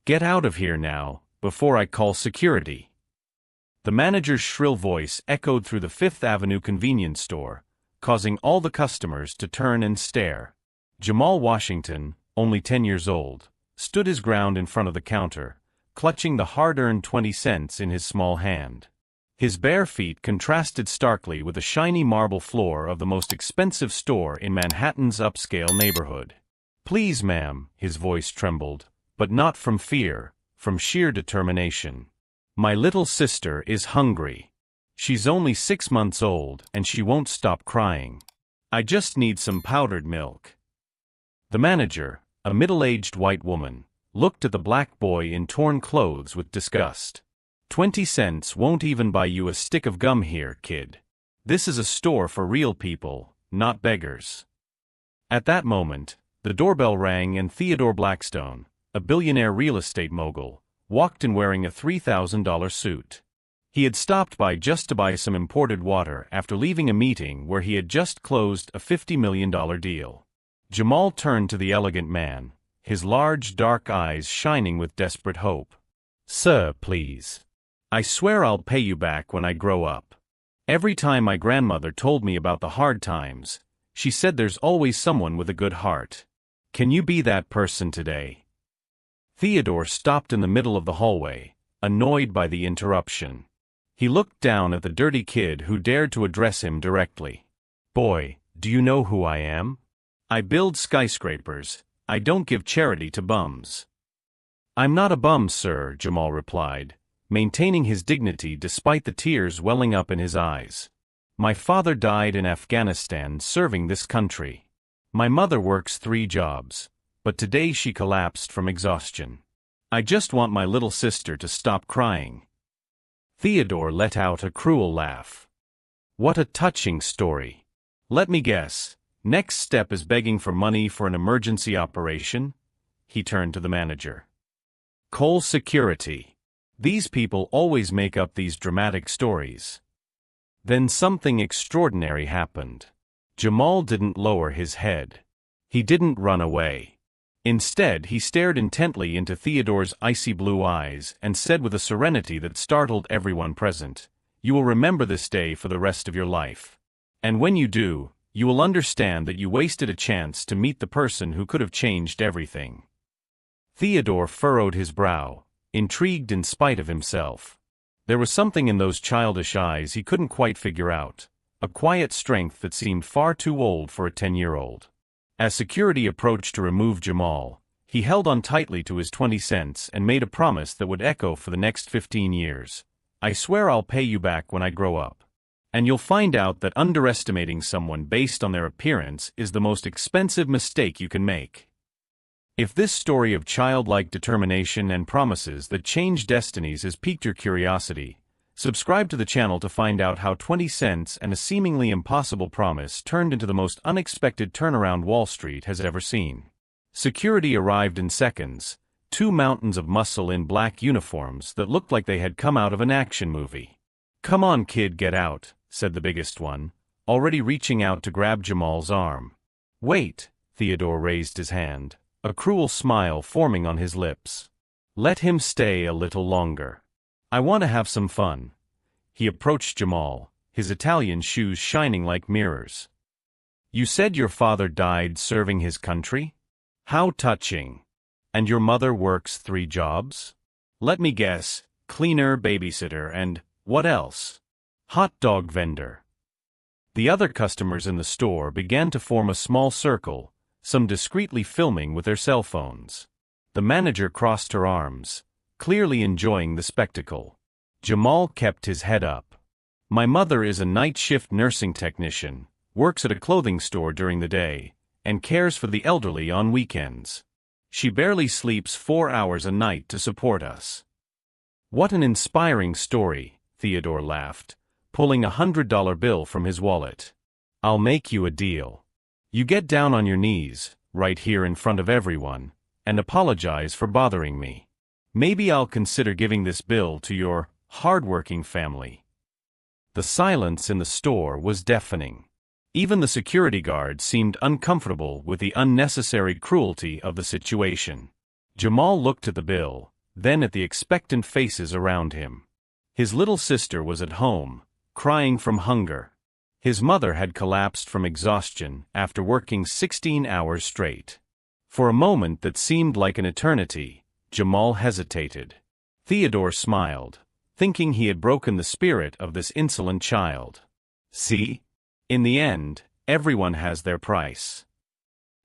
Get out of here now, before I call security. The manager's shrill voice echoed through the Fifth Avenue convenience store, causing all the customers to turn and stare. Jamal Washington, only 10 years old, stood his ground in front of the counter, clutching the hard-earned 20 cents in his small hand. His bare feet contrasted starkly with the shiny marble floor of the most expensive store in Manhattan's upscale neighborhood. "Please, ma'am," his voice trembled, but not from fear, from sheer determination. "My little sister is hungry. She's only 6 months old and she won't stop crying. I just need some powdered milk." The manager, a middle-aged white woman, looked at the black boy in torn clothes with disgust. 20 cents won't even buy you a stick of gum here, kid. This is a store for real people, not beggars. At that moment, the doorbell rang and Theodore Blackstone, a billionaire real estate mogul, walked in wearing a $3,000 suit. He had stopped by just to buy some imported water after leaving a meeting where he had just closed a $50 million deal. Jamal turned to the elegant man, his large dark eyes shining with desperate hope. "Sir, please. I swear I'll pay you back when I grow up. Every time my grandmother told me about the hard times, she said there's always someone with a good heart. Can you be that person today?" Theodore stopped in the middle of the hallway, annoyed by the interruption. He looked down at the dirty kid who dared to address him directly. "Boy, do you know who I am? I build skyscrapers. I don't give charity to bums." "I'm not a bum, sir," Jamal replied, maintaining his dignity despite the tears welling up in his eyes. "My father died in Afghanistan serving this country. My mother works 3 jobs, but today she collapsed from exhaustion. I just want my little sister to stop crying." Theodore let out a cruel laugh. "What a touching story. Let me guess, next step is begging for money for an emergency operation?" He turned to the manager. "Call security. These people always make up these dramatic stories." Then something extraordinary happened. Jamal didn't lower his head. He didn't run away. Instead, he stared intently into Theodore's icy blue eyes and said with a serenity that startled everyone present, "You will remember this day for the rest of your life. And when you do, you will understand that you wasted a chance to meet the person who could have changed everything." Theodore furrowed his brow, intrigued in spite of himself. There was something in those childish eyes he couldn't quite figure out, a quiet strength that seemed far too old for a 10-year-old. As security approached to remove Jamal, he held on tightly to his 20 cents and made a promise that would echo for the next 15 years. "I swear I'll pay you back when I grow up. And you'll find out that underestimating someone based on their appearance is the most expensive mistake you can make." If this story of childlike determination and promises that change destinies has piqued your curiosity, subscribe to the channel to find out how 20 cents and a seemingly impossible promise turned into the most unexpected turnaround Wall Street has ever seen. Security arrived in seconds, 2 mountains of muscle in black uniforms that looked like they had come out of an action movie. "Come on, kid, get out," said the biggest one, already reaching out to grab Jamal's arm. "Wait," Theodore raised his hand, a cruel smile forming on his lips. "Let him stay a little longer. I want to have some fun." He approached Jamal, his Italian shoes shining like mirrors. "You said your father died serving his country? How touching. And your mother works 3 jobs? Let me guess, cleaner, babysitter, and, what else? Hot dog vendor." The other customers in the store began to form a small circle, some discreetly filming with their cell phones. The manager crossed her arms, clearly enjoying the spectacle. Jamal kept his head up. "My mother is a night shift nursing technician, works at a clothing store during the day, and cares for the elderly on weekends. She barely sleeps 4 hours a night to support us." "What an inspiring story," Theodore laughed, pulling a $100 bill from his wallet. "I'll make you a deal. You get down on your knees, right here in front of everyone, and apologize for bothering me. Maybe I'll consider giving this bill to your hard-working family." The silence in the store was deafening. Even the security guard seemed uncomfortable with the unnecessary cruelty of the situation. Jamal looked at the bill, then at the expectant faces around him. His little sister was at home, crying from hunger. His mother had collapsed from exhaustion after working 16 hours straight. For a moment that seemed like an eternity, Jamal hesitated. Theodore smiled, thinking he had broken the spirit of this insolent child. See? In the end, everyone has their price.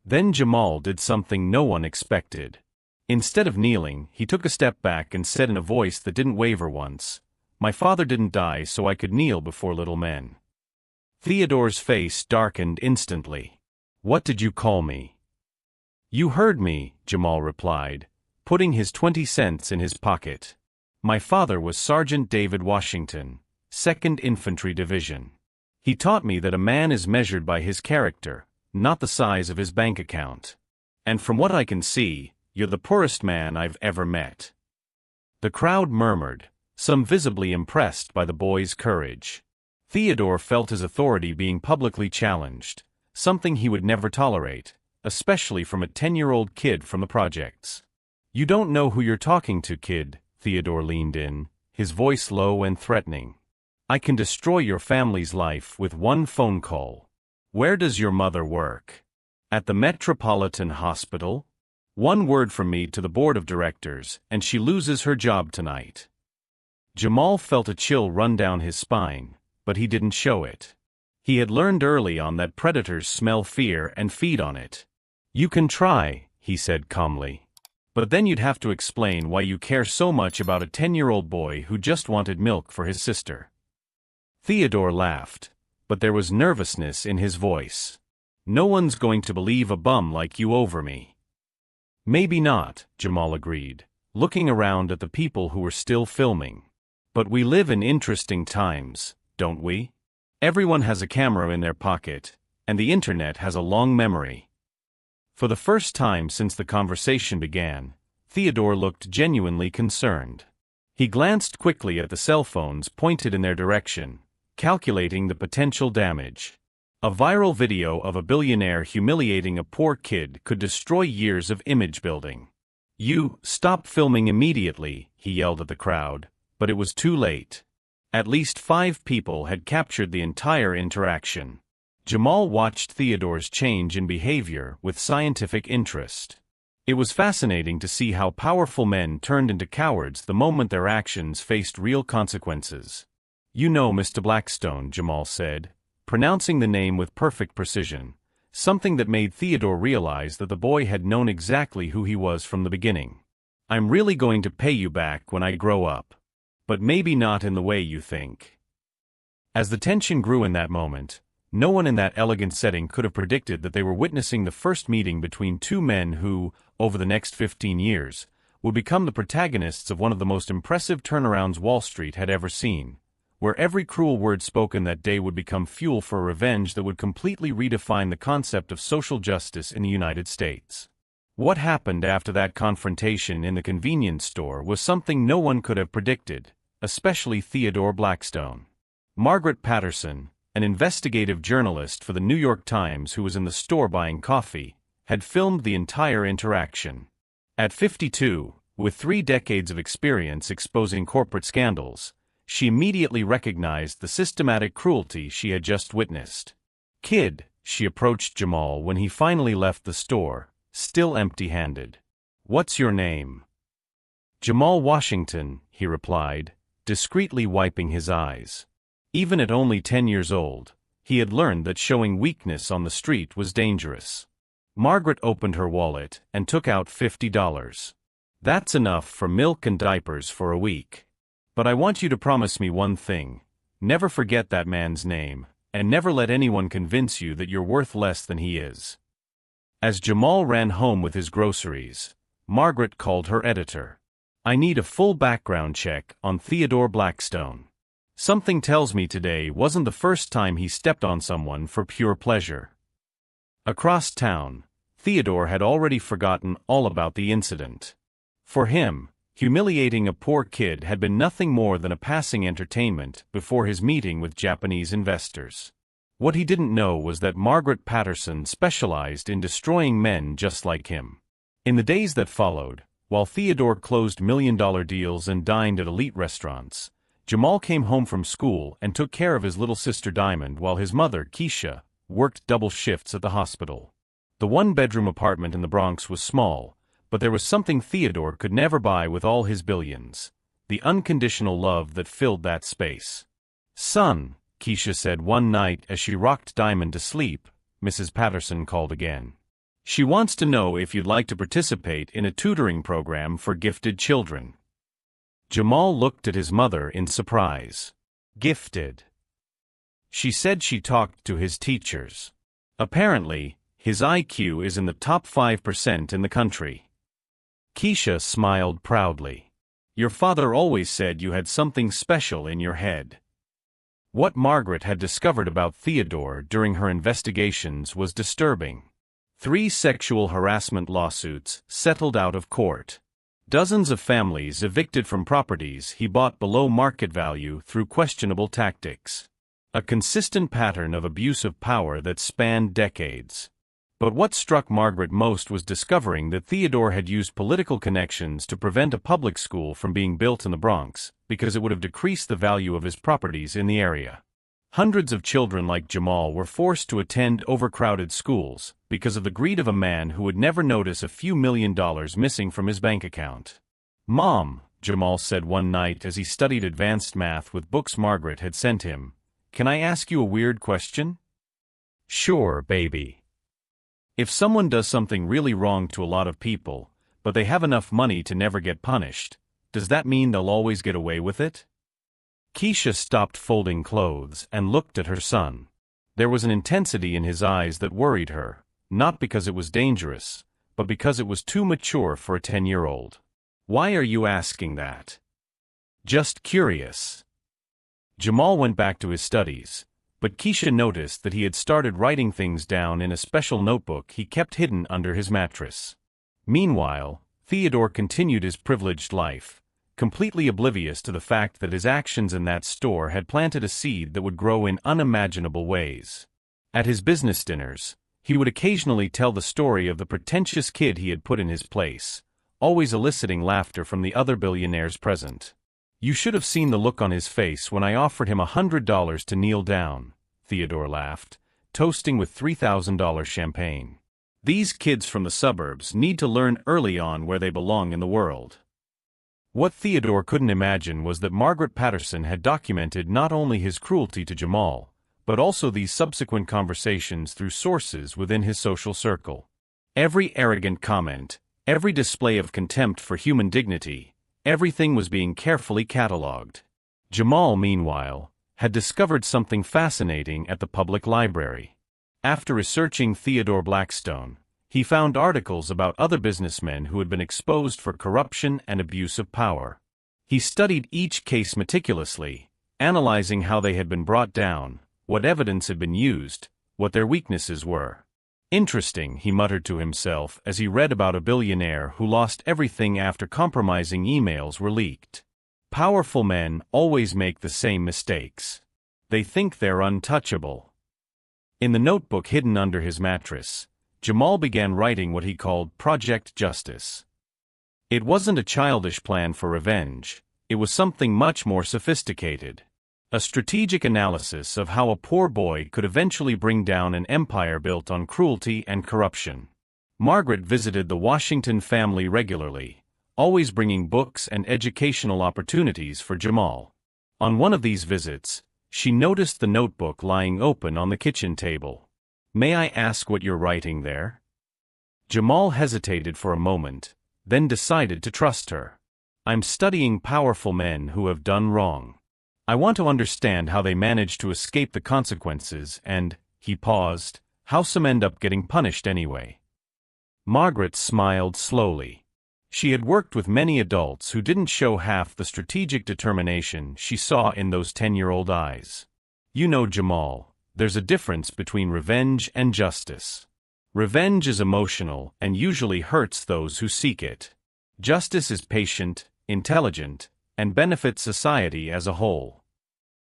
Then Jamal did something no one expected. Instead of kneeling, he took a step back and said in a voice that didn't waver once, "My father didn't die so I could kneel before little men." Theodore's face darkened instantly. "What did you call me?" "You heard me," Jamal replied, putting his 20 cents in his pocket. "My father was Sergeant David Washington, 2nd Infantry Division. He taught me that a man is measured by his character, not the size of his bank account. And from what I can see, you're the poorest man I've ever met." The crowd murmured, some visibly impressed by the boy's courage. Theodore felt his authority being publicly challenged, something he would never tolerate, especially from a 10-year-old kid from the projects. "You don't know who you're talking to, kid," Theodore leaned in, his voice low and threatening. "I can destroy your family's life with one phone call. Where does your mother work? At the Metropolitan Hospital? One word from me to the board of directors, and she loses her job tonight." Jamal felt a chill run down his spine, but he didn't show it. He had learned early on that predators smell fear and feed on it. "You can try," he said calmly. "But then you'd have to explain why you care so much about a 10-year-old boy who just wanted milk for his sister." Theodore laughed, but there was nervousness in his voice. "No one's going to believe a bum like you over me." "Maybe not," Jamal agreed, looking around at the people who were still filming. "But we live in interesting times, don't we? Everyone has a camera in their pocket, and the internet has a long memory." For the first time since the conversation began, Theodore looked genuinely concerned. He glanced quickly at the cell phones pointed in their direction, calculating the potential damage. A viral video of a billionaire humiliating a poor kid could destroy years of image building. "You, stop filming immediately," he yelled at the crowd, but it was too late. At least 5 people had captured the entire interaction. Jamal watched Theodore's change in behavior with scientific interest. It was fascinating to see how powerful men turned into cowards the moment their actions faced real consequences. "You know Mr. Blackstone," Jamal said, pronouncing the name with perfect precision, something that made Theodore realize that the boy had known exactly who he was from the beginning. "I'm really going to pay you back when I grow up. But maybe not in the way you think." As the tension grew in that moment, no one in that elegant setting could have predicted that they were witnessing the first meeting between 2 men who, over the next 15 years, would become the protagonists of one of the most impressive turnarounds Wall Street had ever seen, where every cruel word spoken that day would become fuel for a revenge that would completely redefine the concept of social justice in the United States. What happened after that confrontation in the convenience store was something no one could have predicted, especially Theodore Blackstone. Margaret Patterson, an investigative journalist for the New York Times who was in the store buying coffee, had filmed the entire interaction. At 52, with 3 decades of experience exposing corporate scandals, she immediately recognized the systematic cruelty she had just witnessed. "Kid," she approached Jamal when he finally left the store, still empty-handed. "What's your name?" "Jamal Washington," he replied, discreetly wiping his eyes. Even at only 10 years old, he had learned that showing weakness on the street was dangerous. Margaret opened her wallet and took out $50. "That's enough for milk and diapers for a week. But I want you to promise me one thing. Never forget that man's name, and never let anyone convince you that you're worth less than he is." As Jamal ran home with his groceries, Margaret called her editor. "I need a full background check on Theodore Blackstone. Something tells me today wasn't the first time he stepped on someone for pure pleasure." Across town, Theodore had already forgotten all about the incident. For him, humiliating a poor kid had been nothing more than a passing entertainment before his meeting with Japanese investors. What he didn't know was that Margaret Patterson specialized in destroying men just like him. In the days that followed, While Theodore closed million-dollar deals and dined at elite restaurants, Jamal came home from school and took care of his little sister Diamond while his mother, Keisha, worked double shifts at the hospital. The one-bedroom apartment in the Bronx was small, but there was something Theodore could never buy with all his billions: the unconditional love that filled that space. "Son," Keisha said one night as she rocked Diamond to sleep, Mrs. Patterson called again. "She wants to know if you'd like to participate in a tutoring program for gifted children." Jamal looked at his mother in surprise. Gifted? She said she talked to his teachers. Apparently, his IQ is in the top 5% in the country. Keisha smiled proudly. "Your father always said you had something special in your head." What Margaret had discovered about Theodore during her investigations was disturbing. 3 sexual harassment lawsuits settled out of court. Dozens of families evicted from properties he bought below market value through questionable tactics. A consistent pattern of abuse of power that spanned decades. But what struck Margaret most was discovering that Theodore had used political connections to prevent a public school from being built in the Bronx, because it would have decreased the value of his properties in the area. Hundreds of children like Jamal were forced to attend overcrowded schools because of the greed of a man who would never notice a few $1,000,000 missing from his bank account. "Mom," Jamal said one night as he studied advanced math with books Margaret had sent him, "can I ask you a weird question?" "Sure, baby." If someone does something really wrong to a lot of people, but they have enough money to never get punished, does that mean they'll always get away with it? Keisha stopped folding clothes and looked at her son. There was an intensity in his eyes that worried her, not because it was dangerous, but because it was too mature for a 10-year-old. "Why are you asking that?" "Just curious." Jamal went back to his studies, but Keisha noticed that he had started writing things down in a special notebook he kept hidden under his mattress. Meanwhile, Theodore continued his privileged life, completely oblivious to the fact that his actions in that store had planted a seed that would grow in unimaginable ways. At his business dinners, he would occasionally tell the story of the pretentious kid he had put in his place, always eliciting laughter from the other billionaires present. "You should have seen the look on his face when I offered him $100 to kneel down," Theodore laughed, toasting with $3,000 champagne. "These kids from the suburbs need to learn early on where they belong in the world." What Theodore couldn't imagine was that Margaret Patterson had documented not only his cruelty to Jamal, but also these subsequent conversations through sources within his social circle. Every arrogant comment, every display of contempt for human dignity, everything was being carefully catalogued. Jamal, meanwhile, had discovered something fascinating at the public library. After researching Theodore Blackstone, he found articles about other businessmen who had been exposed for corruption and abuse of power. He studied each case meticulously, analyzing how they had been brought down, what evidence had been used, what their weaknesses were. "Interesting," he muttered to himself as he read about a billionaire who lost everything after compromising emails were leaked. Powerful men always make the same mistakes. They think they're untouchable. In the notebook hidden under his mattress, Jamal began writing what he called Project Justice. It wasn't a childish plan for revenge, it was something much more sophisticated. A strategic analysis of how a poor boy could eventually bring down an empire built on cruelty and corruption. Margaret visited the Washington family regularly, always bringing books and educational opportunities for Jamal. On one of these visits, she noticed the notebook lying open on the kitchen table. "May I ask what you're writing there?" Jamal hesitated for a moment, then decided to trust her. "I'm studying powerful men who have done wrong. I want to understand how they managed to escape the consequences and," he paused, "how some end up getting punished anyway." Margaret smiled slowly. She had worked with many adults who didn't show half the strategic determination she saw in those 10-year-old eyes. "You know, Jamal, there's a difference between revenge and justice. Revenge is emotional and usually hurts those who seek it. Justice is patient, intelligent, and benefits society as a whole."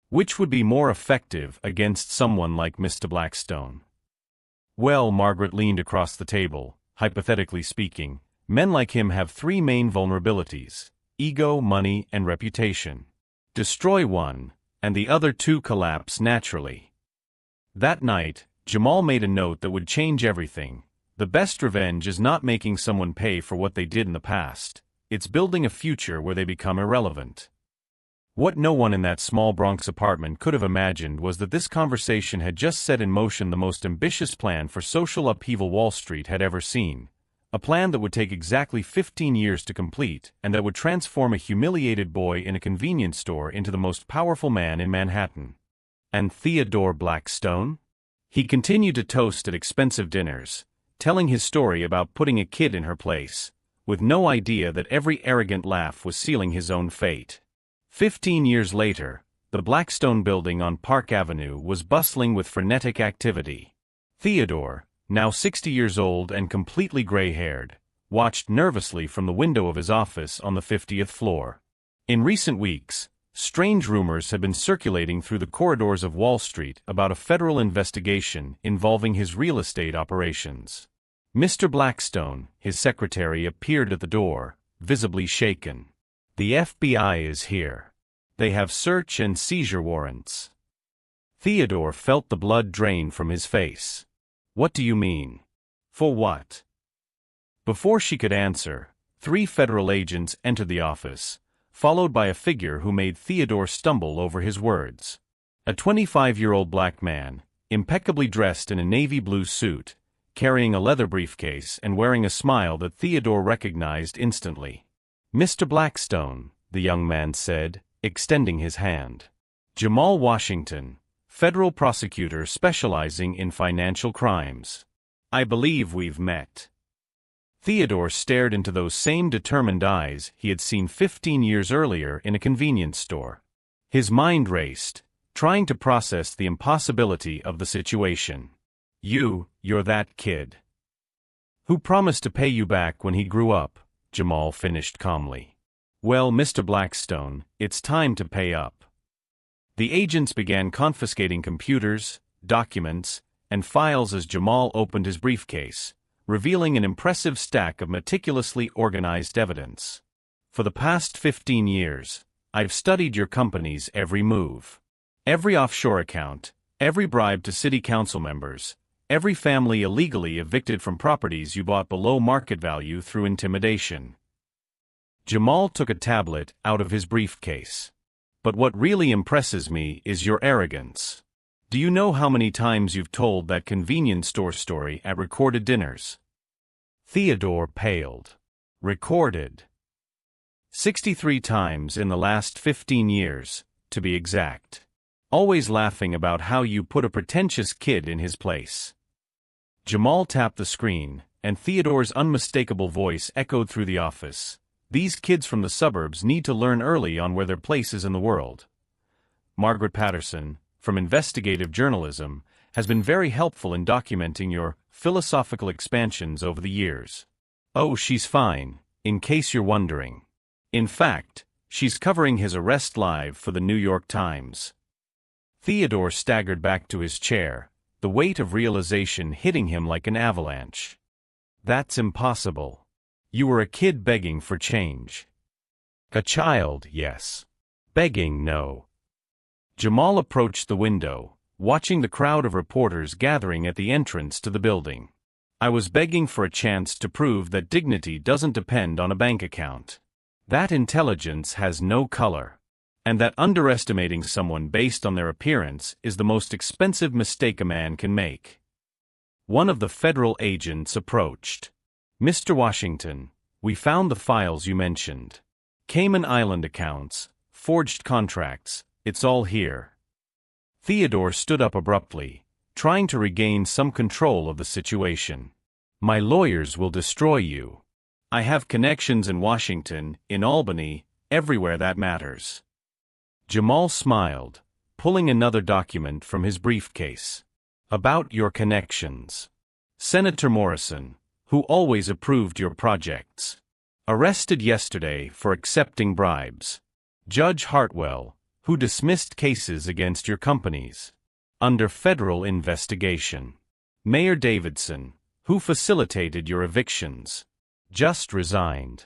Which would be more effective against someone like Mr. Blackstone? Well, Margaret leaned across the table, hypothetically speaking, Men like him have three main vulnerabilities: ego, money, and reputation. Destroy one, and the other two collapse naturally. That night, Jamal made a note that would change everything. The best revenge is not making someone pay for what they did in the past. It's building a future where they become irrelevant. What no one in that small Bronx apartment could have imagined was that this conversation had just set in motion the most ambitious plan for social upheaval Wall Street had ever seen. A plan that would take exactly 15 years to complete, and that would transform a humiliated boy in a convenience store into the most powerful man in Manhattan. And Theodore Blackstone? He continued to toast at expensive dinners, telling his story about putting a kid in her place, with no idea that every arrogant laugh was sealing his own fate. 15 years later, the Blackstone building on Park Avenue was bustling with frenetic activity. Theodore, now 60 years old and completely gray-haired, watched nervously from the window of his office on the 50th floor. In recent weeks, strange rumors had been circulating through the corridors of Wall Street about a federal investigation involving his real estate operations. Mr. Blackstone, his secretary, appeared at the door, visibly shaken. "The FBI is here. They have search and seizure warrants." Theodore felt the blood drain from his face. "What do you mean? For what?" Before she could answer, 3 federal agents entered the office, followed by a figure who made Theodore stumble over his words. A 25-year-old black man, impeccably dressed in a navy blue suit, carrying a leather briefcase and wearing a smile that Theodore recognized instantly. "Mr. Blackstone," the young man said, extending his hand. "Jamal Washington, federal prosecutor specializing in financial crimes. I believe we've met." Theodore stared into those same determined eyes he had seen 15 years earlier in a convenience store. His mind raced, trying to process the impossibility of the situation. You're that kid who promised to pay you back when he grew up," Jamal finished calmly. "Well, Mr. Blackstone, it's time to pay up." The agents began confiscating computers, documents, and files as Jamal opened his briefcase, revealing an impressive stack of meticulously organized evidence. "For the past 15 years, I've studied your company's every move. Every offshore account, every bribe to city council members, every family illegally evicted from properties you bought below market value through intimidation." Jamal took a tablet out of his briefcase. "But what really impresses me is your arrogance. Do you know how many times you've told that convenience store story at recorded dinners?" Theodore paled. "Recorded?" 63 times in the last 15 years, to be exact. Always laughing about how you put a pretentious kid in his place. Jamal tapped the screen, and Theodore's unmistakable voice echoed through the office. "These kids from the suburbs need to learn early on where their place is in the world. Margaret Patterson, from investigative journalism, has been very helpful in documenting your philosophical expansions over the years. Oh, she's fine, in case you're wondering. In fact, she's covering his arrest live for the New York Times." Theodore staggered back to his chair, the weight of realization hitting him like an avalanche. "That's impossible. You were a kid begging for change." "A child, yes. Begging, no." Jamal approached the window, watching the crowd of reporters gathering at the entrance to the building. "I was begging for a chance to prove that dignity doesn't depend on a bank account. That intelligence has no color. And that underestimating someone based on their appearance is the most expensive mistake a man can make." One of the federal agents approached. "Mr. Washington, we found the files you mentioned. Cayman Island accounts, forged contracts, it's all here." Theodore stood up abruptly, trying to regain some control of the situation. "My lawyers will destroy you. I have connections in Washington, in Albany, everywhere that matters." Jamal smiled, pulling another document from his briefcase. "About your connections. Senator Morrison, who always approved your projects. Arrested yesterday for accepting bribes. Judge Hartwell, who dismissed cases against your companies. Under federal investigation. Mayor Davidson, who facilitated your evictions. Just resigned.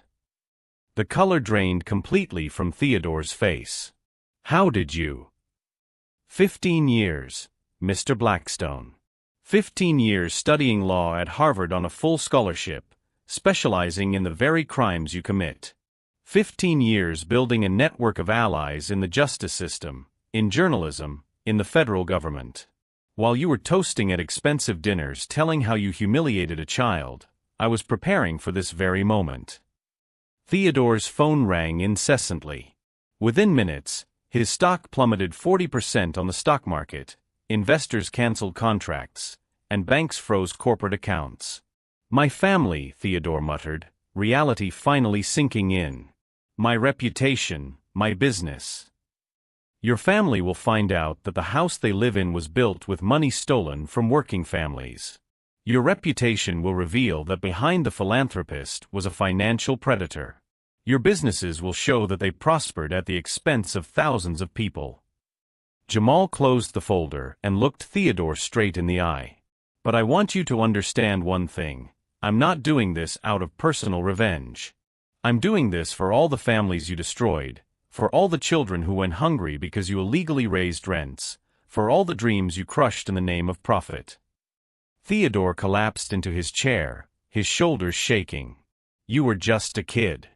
The color drained completely from Theodore's face. How did you? 15 years, Mr. Blackstone. 15 years studying law at Harvard on a full scholarship, specializing in the very crimes you commit. 15 years building a network of allies in the justice system, in journalism, in the federal government. While you were toasting at expensive dinners telling how you humiliated a child, I was preparing for this very moment. Theodore's phone rang incessantly. Within minutes, his stock plummeted 40% on the stock market, investors canceled contracts, and banks froze corporate accounts. My family, Theodore muttered, reality finally sinking in. My reputation, my business. Your family will find out that the house they live in was built with money stolen from working families. Your reputation will reveal that behind the philanthropist was a financial predator. Your businesses will show that they prospered at the expense of thousands of people. Jamal closed the folder and looked Theodore straight in the eye. But I want you to understand one thing. I'm not doing this out of personal revenge. I'm doing this for all the families you destroyed, for all the children who went hungry because you illegally raised rents, for all the dreams you crushed in the name of profit. Theodore collapsed into his chair, his shoulders shaking. You were just a kid.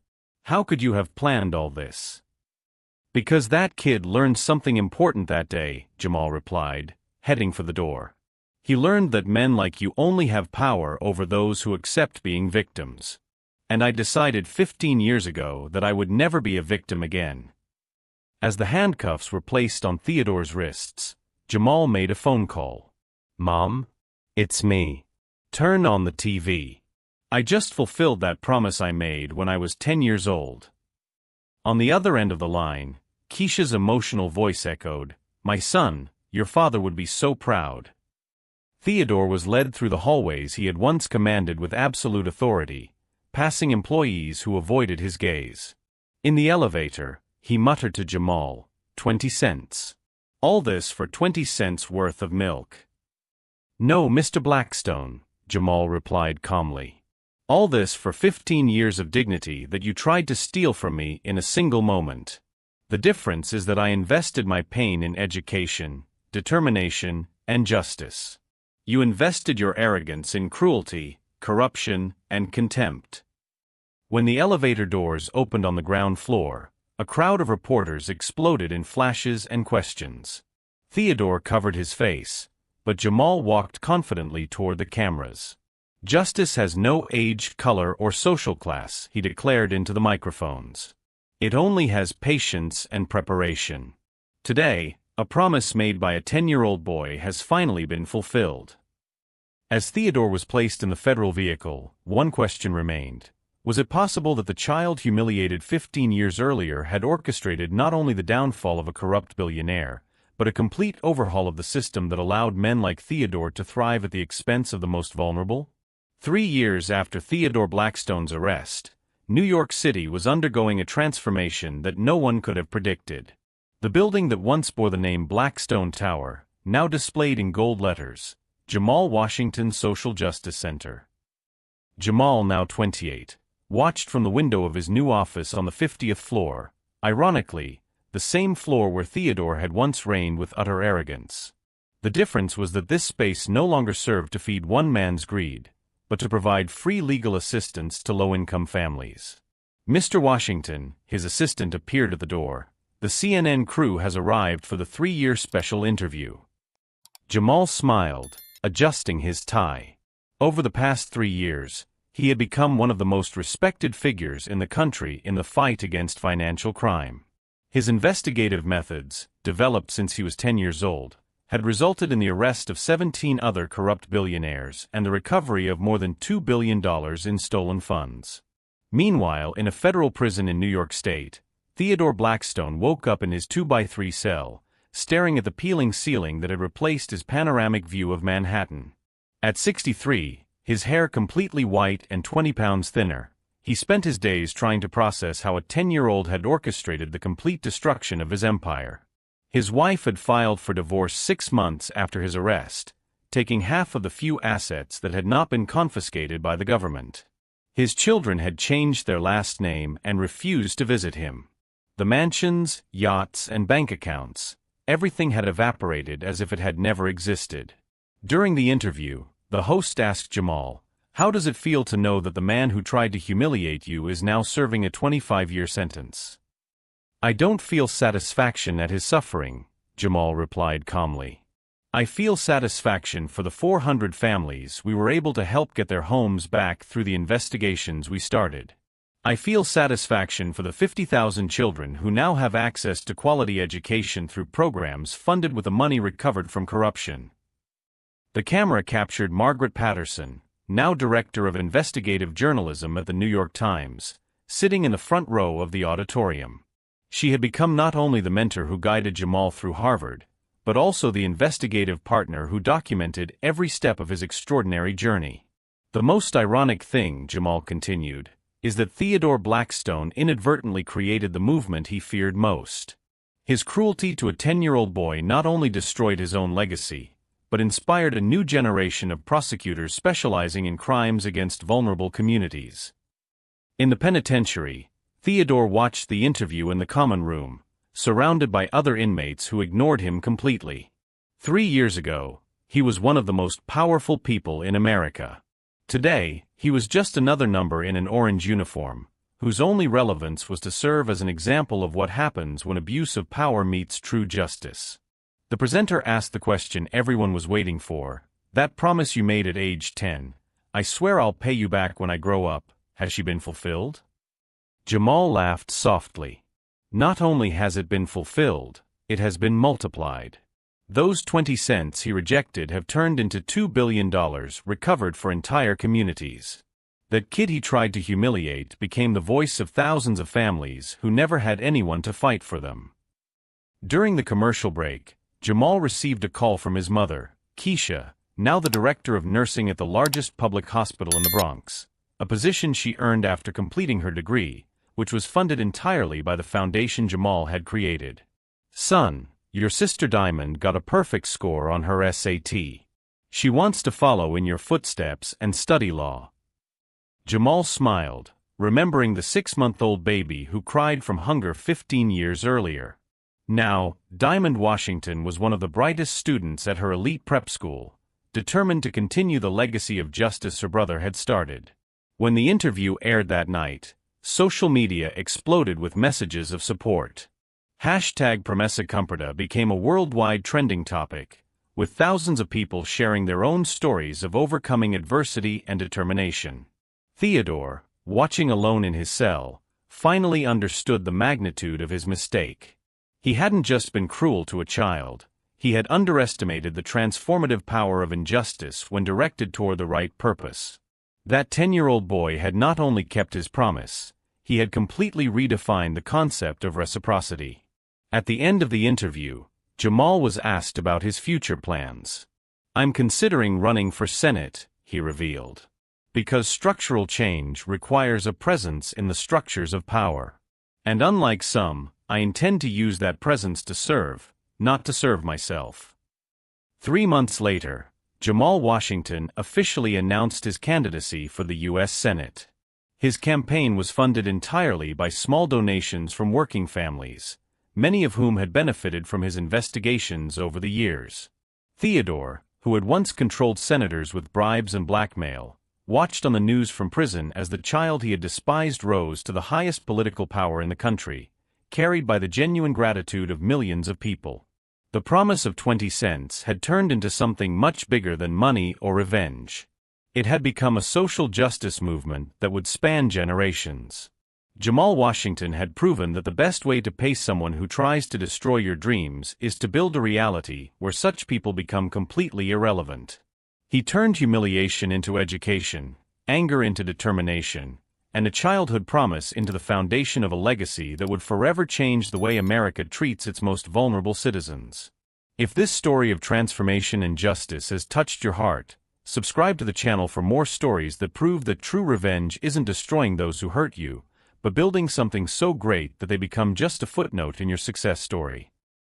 How could you have planned all this? Because that kid learned something important that day, Jamal replied, heading for the door. He learned that men like you only have power over those who accept being victims. And I decided 15 years ago that I would never be a victim again. As the handcuffs were placed on Theodore's wrists, Jamal made a phone call. Mom? It's me. Turn on the TV. I just fulfilled that promise I made when I was 10 years old. On the other end of the line, Keisha's emotional voice echoed, My son, your father would be so proud. Theodore was led through the hallways he had once commanded with absolute authority, passing employees who avoided his gaze. In the elevator, he muttered to Jamal, 20 cents. All this for 20 cents worth of milk. No, Mr. Blackstone, Jamal replied calmly. All this for 15 years of dignity that you tried to steal from me in a single moment. The difference is that I invested my pain in education, determination, and justice. You invested your arrogance in cruelty, corruption, and contempt. When the elevator doors opened on the ground floor, a crowd of reporters exploded in flashes and questions. Theodore covered his face, but Jamal walked confidently toward the cameras. Justice has no age, color, or social class, he declared into the microphones. It only has patience and preparation. Today, a promise made by a 10-year-old boy has finally been fulfilled. As Theodore was placed in the federal vehicle, one question remained. Was it possible that the child humiliated 15 years earlier had orchestrated not only the downfall of a corrupt billionaire, but a complete overhaul of the system that allowed men like Theodore to thrive at the expense of the most vulnerable? 3 years after Theodore Blackstone's arrest, New York City was undergoing a transformation that no one could have predicted. The building that once bore the name Blackstone Tower, now displayed in gold letters, Jamal Washington Social Justice Center. Jamal, now 28, watched from the window of his new office on the 50th floor, ironically, the same floor where Theodore had once reigned with utter arrogance. The difference was that this space no longer served to feed one man's greed, but to provide free legal assistance to low-income families. Mr. Washington, his assistant appeared at the door. The CNN crew has arrived for the 3-year special interview. Jamal smiled, adjusting his tie. Over the past 3 years, he had become one of the most respected figures in the country in the fight against financial crime. His investigative methods, developed since he was 10 years old, had resulted in the arrest of 17 other corrupt billionaires and the recovery of more than $2 billion in stolen funds. Meanwhile, in a federal prison in New York State, Theodore Blackstone woke up in his 2x3 cell, staring at the peeling ceiling that had replaced his panoramic view of Manhattan. At 63, his hair completely white and 20 pounds thinner, he spent his days trying to process how a 10-year-old had orchestrated the complete destruction of his empire. His wife had filed for divorce 6 months after his arrest, taking half of the few assets that had not been confiscated by the government. His children had changed their last name and refused to visit him. The mansions, yachts, and bank accounts, everything had evaporated as if it had never existed. During the interview, the host asked Jamal, "How does it feel to know that the man who tried to humiliate you is now serving a 25-year sentence?" "I don't feel satisfaction at his suffering," Jamal replied calmly. "I feel satisfaction for the 400 families we were able to help get their homes back through the investigations we started. I feel satisfaction for the 50,000 children who now have access to quality education through programs funded with the money recovered from corruption." The camera captured Margaret Patterson, now director of investigative journalism at the New York Times, sitting in the front row of the auditorium. She had become not only the mentor who guided Jamal through Harvard, but also the investigative partner who documented every step of his extraordinary journey. "The most ironic thing," Jamal continued, "is that Theodore Blackstone inadvertently created the movement he feared most. His cruelty to a 10-year-old boy not only destroyed his own legacy, but inspired a new generation of prosecutors specializing in crimes against vulnerable communities." In the penitentiary, Theodore watched the interview in the common room, surrounded by other inmates who ignored him completely. 3 years ago, he was one of the most powerful people in America. Today, he was just another number in an orange uniform, whose only relevance was to serve as an example of what happens when abuse of power meets true justice. The presenter asked the question everyone was waiting for, "That promise you made at age 10, I swear I'll pay you back when I grow up, has she been fulfilled?" Jamal laughed softly. "Not only has it been fulfilled, it has been multiplied. Those 20 cents he rejected have turned into $2 billion recovered for entire communities. That kid he tried to humiliate became the voice of thousands of families who never had anyone to fight for them." During the commercial break, Jamal received a call from his mother, Keisha, now the director of nursing at the largest public hospital in the Bronx, a position she earned after completing her degree, which was funded entirely by the foundation Jamal had created. "Son, your sister Diamond got a perfect score on her SAT. She wants to follow in your footsteps and study law." Jamal smiled, remembering the 6-month-old baby who cried from hunger 15 years earlier. Now, Diamond Washington was one of the brightest students at her elite prep school, determined to continue the legacy of justice her brother had started. When the interview aired that night, social media exploded with messages of support. #Promessa Cumperta became a worldwide trending topic, with thousands of people sharing their own stories of overcoming adversity and determination. Theodore, watching alone in his cell, finally understood the magnitude of his mistake. He hadn't just been cruel to a child, he had underestimated the transformative power of injustice when directed toward the right purpose. That 10-year-old boy had not only kept his promise, he had completely redefined the concept of reciprocity. At the end of the interview, Jamal was asked about his future plans. "I'm considering running for Senate," he revealed. "Because structural change requires a presence in the structures of power. And unlike some, I intend to use that presence to serve, not to serve myself." 3 months later, Jamal Washington officially announced his candidacy for the U.S. Senate. His campaign was funded entirely by small donations from working families, many of whom had benefited from his investigations over the years. Theodore, who had once controlled senators with bribes and blackmail, watched on the news from prison as the child he had despised rose to the highest political power in the country, carried by the genuine gratitude of millions of people. The promise of 20 cents had turned into something much bigger than money or revenge. It had become a social justice movement that would span generations. Jamal Washington had proven that the best way to pay someone who tries to destroy your dreams is to build a reality where such people become completely irrelevant. He turned humiliation into education, anger into determination, and a childhood promise into the foundation of a legacy that would forever change the way America treats its most vulnerable citizens. If this story of transformation and justice has touched your heart, subscribe to the channel for more stories that prove that true revenge isn't destroying those who hurt you, but building something so great that they become just a footnote in your success story.